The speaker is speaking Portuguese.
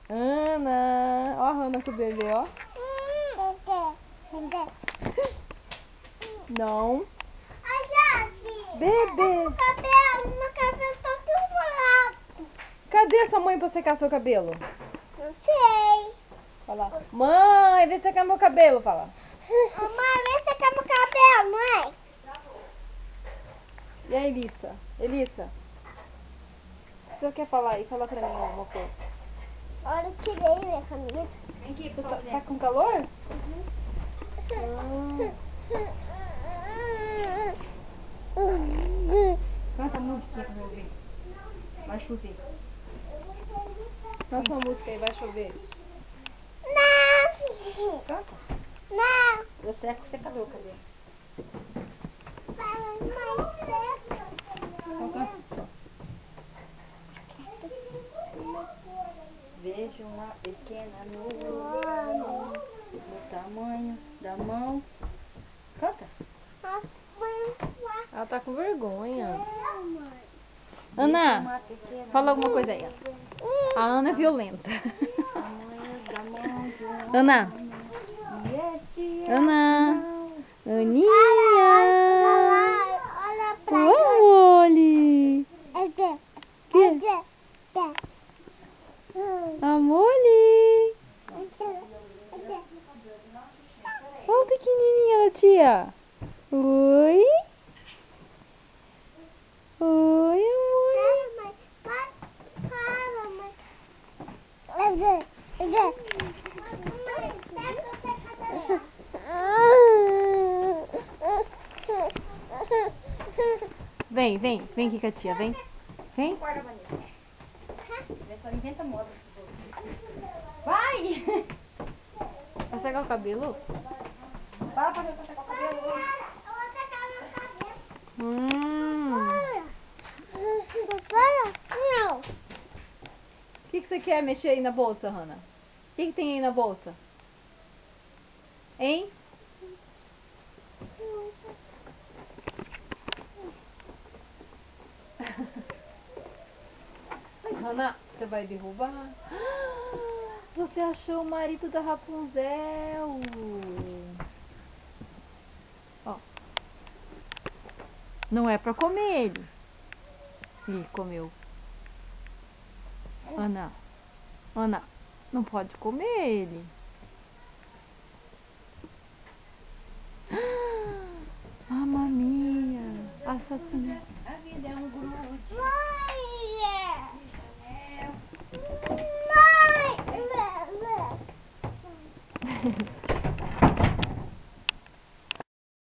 Ana, ó a Hannah com o bebê, ó. Não. Bebê. Meu cabelo tá tão. Cadê sua mãe pra secar seu cabelo? Não sei. Fala. Mãe, vem secar meu cabelo, fala. Mãe, vem secar meu cabelo, mãe. E a Elissa? Elissa? O que você quer falar aí? Fala pra mim alguma coisa. Olha, eu tirei minha camisa. Vem aqui, Você por tá favor. com calor? Canta a musiquinha pra eu ouvir. Vai chover. Canta uma música aí, vai chover. Não. Canta. Não. Eu seco o secador o cabelo. Então canta. Vejo uma pequena nuvem no tamanho da mão. Canta. Ela tá com vergonha. Vejo Ana, uma pequena fala alguma coisa aí. A Ana é violenta. tamanho da mão de um Ana, e este é Ana, Aninha. Olha pra O Amole. Amole. Olha o pequenininha da tia. Oi. Oi, amor. Vem, vem, vem aqui com a tia, vem. Vem. Acorda, Vanessa. Só inventa moda. Vai! Vai secar o cabelo? Fala pra mim pra secar o cabelo. O que você quer mexer aí na bolsa, Hannah? O que tem aí na bolsa? Hein? Hannah, você vai derrubar? Você achou o marido da Rapunzel. Ó. Não é pra comer ele. Ih, comeu. Ana, Ana, não pode comer ele. Mamma mia, assassina. A vida é um grude. Mãe!